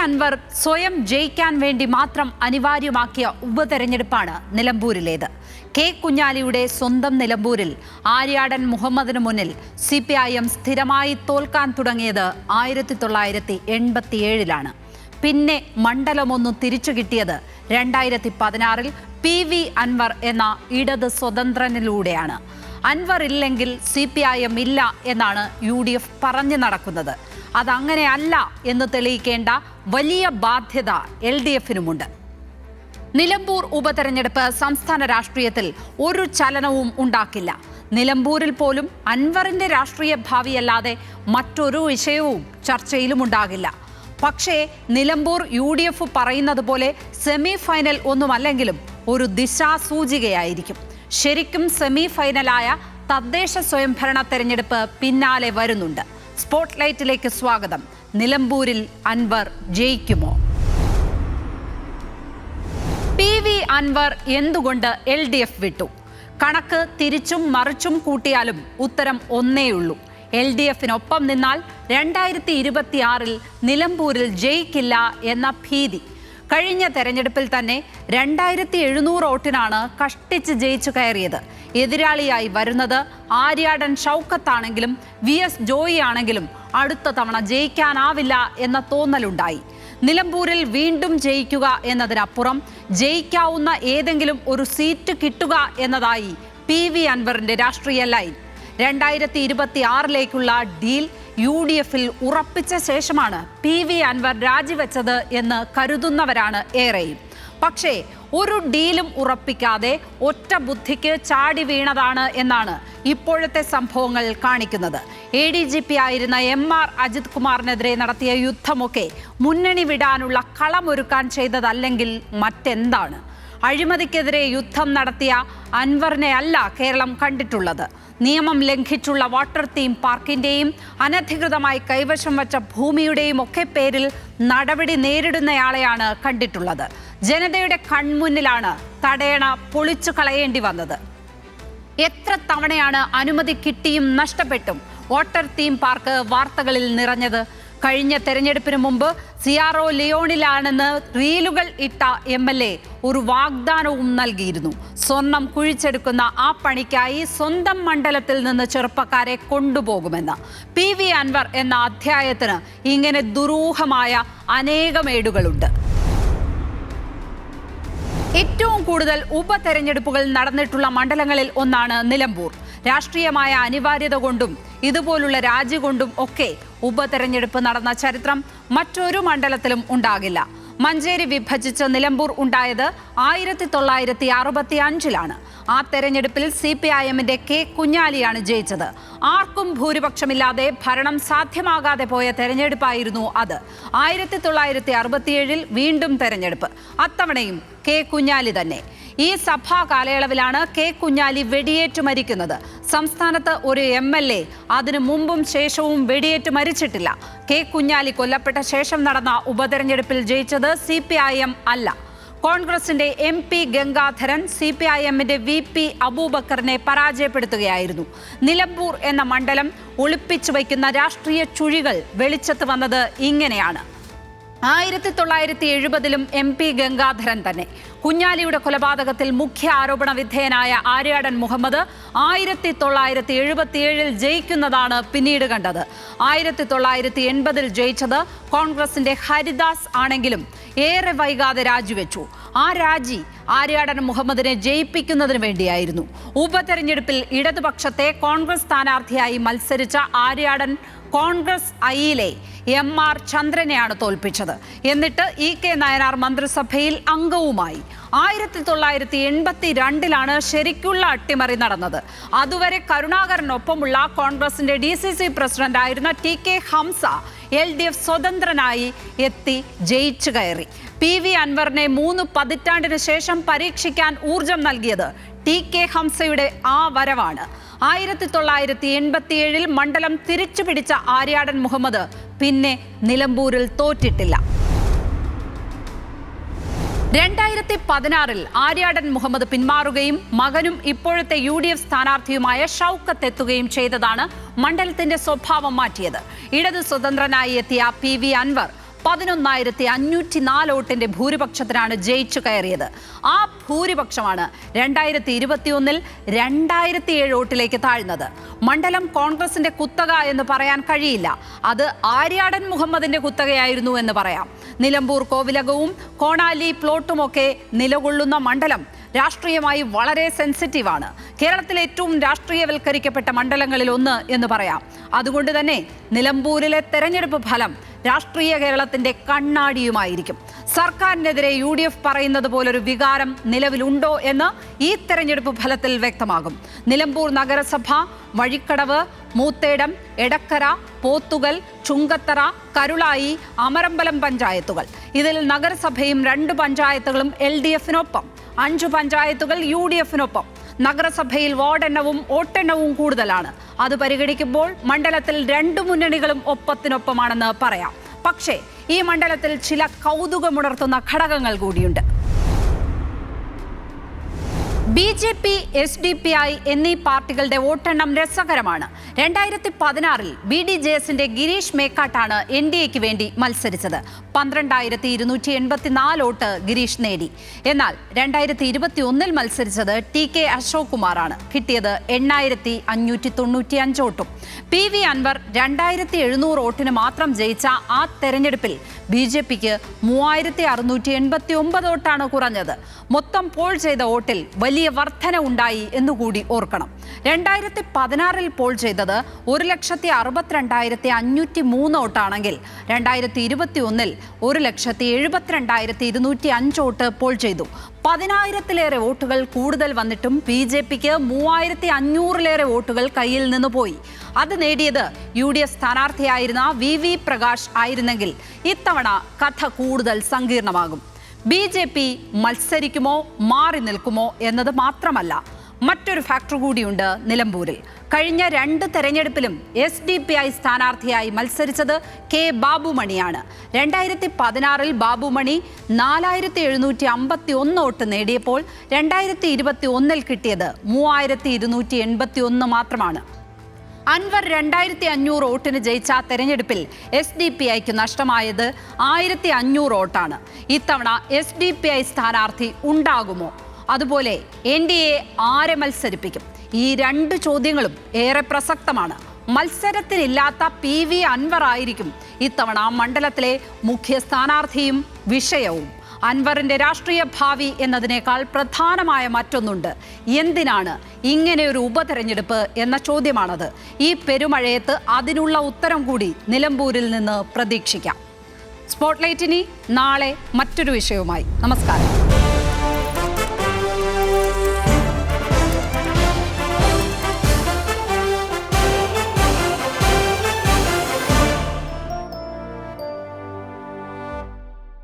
അൻവർ സ്വയം ജയിക്കാൻ വേണ്ടി മാത്രം അനിവാര്യമാക്കിയ ഉപതെരഞ്ഞെടുപ്പാണ് നിലമ്പൂരിലേത്. കെ കുഞ്ഞാലിയുടെ സ്വന്തം നിലമ്പൂരിൽ ആര്യാടൻ മുഹമ്മദിന് മുന്നിൽ CPIM സ്ഥിരമായി തോൽക്കാൻ തുടങ്ങിയത് 1987-ലാണ്. പിന്നെ മണ്ഡലമൊന്നു തിരിച്ചു കിട്ടിയത് 2016-ൽ PV അൻവർ എന്ന ഇടത് സ്വതന്ത്രനിലൂടെയാണ്. അൻവർ ഇല്ലെങ്കിൽ CPIM ഇല്ല എന്നാണ് UDF പറഞ്ഞു നടക്കുന്നത്. അതങ്ങനെയല്ല എന്ന് തെളിയിക്കേണ്ട വലിയ ബാധ്യത LDF-നുമുണ്ട്. നിലമ്പൂർ ഉപതെരഞ്ഞെടുപ്പ് സംസ്ഥാന രാഷ്ട്രീയത്തിൽ ഒരു ചലനവും ഉണ്ടാക്കില്ല. നിലമ്പൂരിൽ പോലും അൻവറിന്റെ രാഷ്ട്രീയ ഭാവിയല്ലാതെ മറ്റൊരു വിഷയവും ചർച്ചയിലും ഉണ്ടാകില്ല. പക്ഷേ നിലമ്പൂർ UDF പറയുന്നത് പോലെ സെമി ഫൈനൽ ഒന്നുമല്ലെങ്കിലും ഒരു ദിശാസൂചികയായിരിക്കും. ശരിക്കും സെമി ഫൈനലായ തദ്ദേശ സ്വയംഭരണ തെരഞ്ഞെടുപ്പ് പിന്നാലെ വരുന്നുണ്ട്. സ്പോട്ട്ലൈറ്റിലേക്ക് സ്വാഗതം. നിലമ്പൂരിൽ അൻവർ ജയിക്കുമോ? PV അൻവർ എന്തുകൊണ്ട് LDF വിട്ടു? കണക്ക് തിരിച്ചും മറിച്ചും കൂട്ടിയാലും ഉത്തരം ഒന്നേയുള്ളൂ. LDF-നൊപ്പം നിന്നാൽ 2026-ൽ നിലമ്പൂരിൽ ജയിക്കില്ല എന്ന ഭീതി. കഴിഞ്ഞ തെരഞ്ഞെടുപ്പിൽ തന്നെ 2700 വോട്ടിനാണ് കഷ്ടിച്ച് ജയിച്ചു കയറിയത്. എതിരാളിയായി വരുന്നത് ആര്യാടൻ ഷൗക്കത്താണെങ്കിലും VS ജോയി ആണെങ്കിലും അടുത്ത തവണ ജയിക്കാനാവില്ല എന്ന തോന്നലുണ്ടായി. നിലമ്പൂരിൽ വീണ്ടും ജയിക്കുക എന്നതിനപ്പുറം ജയിക്കാവുന്ന ഏതെങ്കിലും ഒരു സീറ്റ് കിട്ടുക എന്നതായി PV അൻവറിന്റെ രാഷ്ട്രീയ ലൈൻ. 2026-ലേക്കുള്ള ഡീൽ UDF-ൽ ഉറപ്പിച്ച ശേഷമാണ് PV അൻവർ രാജിവെച്ചത് എന്ന് കരുതുന്നവരാണ് ഏറെയും. പക്ഷേ ഒരു ഡീലും ഉറപ്പിക്കാതെ ഒറ്റ ബുദ്ധിക്ക് ചാടി വീണതാണ് എന്നാണ് ഇപ്പോഴത്തെ സംഭവങ്ങൾ കാണിക്കുന്നത്. ADGP ആയിരുന്ന MR അജിത് കുമാറിനെതിരെ നടത്തിയ യുദ്ധമൊക്കെ മുന്നണി വിടാനുള്ള കളമൊരുക്കാൻ ചെയ്തതല്ലെങ്കിൽ മറ്റെന്താണ്? അഴിമതിക്കെതിരെ യുദ്ധം നടത്തിയ അൻവറിനെ അല്ല കേരളം കണ്ടിട്ടുള്ളത്. നിയമം ലംഘിച്ചുള്ള വാട്ടർ തീം പാർക്കിന്റെയും അനധികൃതമായി കൈവശം വച്ച ഭൂമിയുടെയും ഒക്കെ പേരിൽ നടപടി നേരിടുന്നയാളെയാണ് കണ്ടിട്ടുള്ളത്. ജനതയുടെ കൺമുന്നിലാണ് തടയണ പൊളിച്ചു കളയേണ്ടി വന്നത്. എത്ര തവണയാണ് അനുമതി കിട്ടിയും നഷ്ടപ്പെട്ടും വാട്ടർ തീം പാർക്ക് വാർത്തകളിൽ നിറഞ്ഞത്? കഴിഞ്ഞ തെരഞ്ഞെടുപ്പിന് മുമ്പ് CRO ലിയോണിലാണെന്ന് റീലുകൾ ഇട്ട MLA ഒരു വാഗ്ദാനവും നൽകിയിരുന്നു. സ്വർണം കുഴിച്ചെടുക്കുന്ന ആ പണിക്കായി സ്വന്തം മണ്ഡലത്തിൽ നിന്ന് ചെറുപ്പക്കാരെ കൊണ്ടുപോകുമെന്ന്. PV അൻവർ എന്ന അധ്യായത്തിന് ഇങ്ങനെ ദുരൂഹമായ അനേകമേടുകളുണ്ട്. ഏറ്റവും കൂടുതൽ ഉപതെരഞ്ഞെടുപ്പുകൾ നടന്നിട്ടുള്ള മണ്ഡലങ്ങളിൽ ഒന്നാണ് നിലമ്പൂർ. രാഷ്ട്രീയമായ അനിവാര്യത കൊണ്ടും ഇതുപോലുള്ള രാജി കൊണ്ടും ഒക്കെ ഉപതെരഞ്ഞെടുപ്പ് നടന്ന ചരിത്രം മറ്റൊരു മണ്ഡലത്തിലും ഉണ്ടാകില്ല. മഞ്ചേരി വിഭജിച്ച് നിലമ്പൂർ ഉണ്ടായത് 1965-ലാണ്. ആ തെരഞ്ഞെടുപ്പിൽ CPIM-ന്റെ കെ കുഞ്ഞാലിയാണ് ജയിച്ചത്. ആർക്കും ഭൂരിപക്ഷമില്ലാതെ ഭരണം സാധ്യമാകാതെ പോയ തെരഞ്ഞെടുപ്പായിരുന്നു അത്. 1967-ൽ വീണ്ടും തെരഞ്ഞെടുപ്പ്. അത്തവണയും കെ കുഞ്ഞാലി തന്നെ. ഈ സഭാ കാലയളവിലാണ് കെ കുഞ്ഞാലി വെടിയേറ്റു മരിക്കുന്നത്. സംസ്ഥാനത്ത് ഒരു MLA അതിനു മുമ്പും ശേഷവും വെടിയേറ്റ് മരിച്ചിട്ടില്ല. കെ കുഞ്ഞാലി കൊല്ലപ്പെട്ട ശേഷം നടന്ന ഉപതെരഞ്ഞെടുപ്പിൽ ജയിച്ചത് CPIM അല്ല. കോൺഗ്രസിന്റെ MP ഗംഗാധരൻ CPIM-ന്റെ VP അബൂബക്കറിനെ പരാജയപ്പെടുത്തുകയായിരുന്നു. നിലമ്പൂർ എന്ന മണ്ഡലം ഒളിപ്പിച്ചു വയ്ക്കുന്ന രാഷ്ട്രീയ ചുഴികൾ വെളിച്ചത്ത് വന്നത് ഇങ്ങനെയാണ്. 1970-ലും MP ഗംഗാധരൻ തന്നെ. കുഞ്ഞാലിയുടെ കൊലപാതകത്തിൽ മുഖ്യ ആരോപണ വിധേയനായ ആര്യാടൻ മുഹമ്മദ് 1977-ൽ ജയിക്കുന്നതാണ് പിന്നീട് കണ്ടത്. 1980-ൽ ജയിച്ചത് കോൺഗ്രസിന്റെ ഹരിദാസ് ആണെങ്കിലും ഏറെ വൈകാതെ രാജിവെച്ചു. ആ രാജി ആര്യാടൻ മുഹമ്മദിനെ ജയിപ്പിക്കുന്നതിന് വേണ്ടിയായിരുന്നു. ഉപതെരഞ്ഞെടുപ്പിൽ ഇടതുപക്ഷത്തെ കോൺഗ്രസ് സ്ഥാനാർത്ഥിയായി മത്സരിച്ച ആര്യാടൻ കോൺഗ്രസ് ഐയിലെ MR ചന്ദ്രനെയാണ് തോൽപ്പിച്ചത്. എന്നിട്ട് EK നായനാർ മന്ത്രിസഭയിൽ അംഗവുമായി. 1982-ലാണ് ശരിക്കുള്ള അട്ടിമറി നടന്നത്. അതുവരെ കരുണാകരനൊപ്പമുള്ള കോൺഗ്രസിന്റെ DCC പ്രസിഡന്റ് ആയിരുന്ന TK ഹംസ LDF സ്വതന്ത്രനായി എത്തി ജയിച്ചു കയറി. PV അൻവറിനെ 3 പതിറ്റാണ്ടിന് ശേഷം പരീക്ഷിക്കാൻ ഊർജം നൽകിയത് TK ഹംസയുടെ ആ വരവാണ്. 1987-ൽ മണ്ഡലം തിരിച്ചു പിടിച്ച ആര്യാടൻ മുഹമ്മദ് പിന്നെ നിലമ്പൂരിൽ തോറ്റിട്ടില്ല. 2016-ൽ ആര്യാടൻ മുഹമ്മദ് പിന്മാറുകയും മകനും ഇപ്പോഴത്തെ UDF സ്ഥാനാർത്ഥിയുമായ ഷൗക്കത്ത് എത്തുകയും ചെയ്തതാണ് മണ്ഡലത്തിന്റെ സ്വഭാവം മാറ്റിയത്. ഇടതു സ്വതന്ത്രനായി എത്തിയ PV അൻവർ 11,504 വോട്ടിന്റെ ഭൂരിപക്ഷത്തിനാണ് ജയിച്ചു കയറിയത്. ആ ഭൂരിപക്ഷമാണ് 2021-ൽ 2007 വോട്ടിലേക്ക് താഴ്ന്നത്. മണ്ഡലം കോൺഗ്രസിന്റെ കുത്തക എന്ന് പറയാൻ കഴിയില്ല. അത് ആര്യാടൻ മുഹമ്മദിന്റെ കുത്തകയായിരുന്നു എന്ന് പറയാം. നിലമ്പൂർ കോവിലകവും കോണാലി പ്ലോട്ടുമൊക്കെ നിലകൊള്ളുന്ന മണ്ഡലം രാഷ്ട്രീയമായി വളരെ സെൻസിറ്റീവാണ്. കേരളത്തിലെ ഏറ്റവും രാഷ്ട്രീയവൽക്കരിക്കപ്പെട്ട മണ്ഡലങ്ങളിൽ ഒന്ന് എന്ന് പറയാം. അതുകൊണ്ട് തന്നെ നിലമ്പൂരിലെ തെരഞ്ഞെടുപ്പ് ഫലം രാഷ്ട്രീയ കേരളത്തിന്റെ കണ്ണാടിയുമായിരിക്കും. സർക്കാരിനെതിരെ UDF പറയുന്നത് പോലൊരു വികാരം നിലവിലുണ്ടോ എന്ന് ഈ തെരഞ്ഞെടുപ്പ് ഫലത്തിൽ വ്യക്തമാകും. നിലമ്പൂർ നഗരസഭ, വഴിക്കടവ്, മൂത്തേടം, എടക്കര, പോത്തുകൽ, ചുങ്കത്തറ, കരുളായി, അമരമ്പലം പഞ്ചായത്തുകൾ. ഇതിൽ നഗരസഭയും 2 പഞ്ചായത്തുകളും LDF-നൊപ്പം, 5 പഞ്ചായത്തുകൾ UDF-നൊപ്പം. നഗരസഭയിൽ വാർഡെണ്ണവും വോട്ടെണ്ണവും കൂടുതലാണ്. അത് പരിഗണിക്കുമ്പോൾ മണ്ഡലത്തിൽ 2 മുന്നണികളും ഒപ്പത്തിനൊപ്പമാണെന്ന് പറയാം. പക്ഷേ ഈ മണ്ഡലത്തിൽ ചില കൗതുകമുണർത്തുന്ന ഘടകങ്ങൾ കൂടിയുണ്ട്. BJP, SDPI എന്നീ പാർട്ടികളുടെ വോട്ടെണ്ണം രസകരമാണ്. 2016-ൽ BDJSന്റെ ഗിരീഷ് മേക്കാട്ടാണ് NDAക്ക് വേണ്ടി മത്സരിച്ചത്. 12,284 വോട്ട് ഗിരീഷ് നേടി. എന്നാൽ 2021-ൽ മത്സരിച്ചത് TK അശോക് കുമാറാണ്. കിട്ടിയത് 8,595 വോട്ടും. PV അൻവർ 2,700 വോട്ടിന് മാത്രം ജയിച്ച ആ തെരഞ്ഞെടുപ്പിൽ BJPക്ക് 3,689 വോട്ടാണ് കുറഞ്ഞത്. മൊത്തം പോൾ ചെയ്ത വോട്ടിൽ വലിയ വർധന ഉണ്ടായി എന്നുകൂടി ഓർക്കണം. 2016-ൽ പോൾ ചെയ്തത് 1,62,503 വോട്ടാണെങ്കിൽ 2021-ൽ 1,72,205 വോട്ട് പോൾ ചെയ്തു. 10,000-ലേറെ വോട്ടുകൾ കൂടുതൽ വന്നിട്ടും BJPക്ക് 3,500-ലേറെ വോട്ടുകൾ കയ്യിൽ നിന്ന് പോയി. അത് നേടിയത് UDF സ്ഥാനാർത്ഥിയായിരുന്ന VV പ്രകാശ് ആയിരുന്നെങ്കിൽ ഇത്തവണ കഥ കൂടുതൽ സങ്കീർണമാകും. BJP മത്സരിക്കുമോ മാറി നിൽക്കുമോ എന്നത് മാത്രമല്ല, മറ്റൊരു ഫാക്ടർ കൂടിയുണ്ട് നിലമ്പൂരിൽ. കഴിഞ്ഞ 2 തെരഞ്ഞെടുപ്പിലും SDPI സ്ഥാനാർത്ഥിയായി മത്സരിച്ചത് K ബാബുമണിയാണ്. 2016-ൽ ബാബുമണി 4,751 വോട്ട് നേടിയപ്പോൾ 2021-ൽ കിട്ടിയത് 3,281 മാത്രമാണ്. അൻവർ 2,500 വോട്ടിന് ജയിച്ച തെരഞ്ഞെടുപ്പിൽ SDPIക്ക് നഷ്ടമായത് 1,500 വോട്ടാണ്. ഇത്തവണ SDPI സ്ഥാനാർത്ഥി ഉണ്ടാകുമോ? അതുപോലെ NDA ആരെ മത്സരിപ്പിക്കും? ഈ 2 ചോദ്യങ്ങളും ഏറെ പ്രസക്തമാണ്. മത്സരത്തിനില്ലാത്ത PV അൻവർ ആയിരിക്കും ഇത്തവണ മണ്ഡലത്തിലെ മുഖ്യ സ്ഥാനാർത്ഥിയും വിഷയവും. അൻവറിന്റെ രാഷ്ട്രീയ ഭാവി എന്നതിനേക്കാൾ പ്രധാനമായ മറ്റൊന്നുണ്ട്. എന്തിനാണ് ഇങ്ങനെയൊരു ഉപതെരഞ്ഞെടുപ്പ് എന്ന ചോദ്യമാണത്. ഈ പെരുമഴയത്ത് അതിനുള്ള ഉത്തരം കൂടി നിലമ്പൂരിൽ നിന്ന് പ്രതീക്ഷിക്കാം. സ്പോട്ട്ലൈറ്റ് ഇനി നാളെ മറ്റൊരു വിഷയവുമായി. നമസ്കാരം.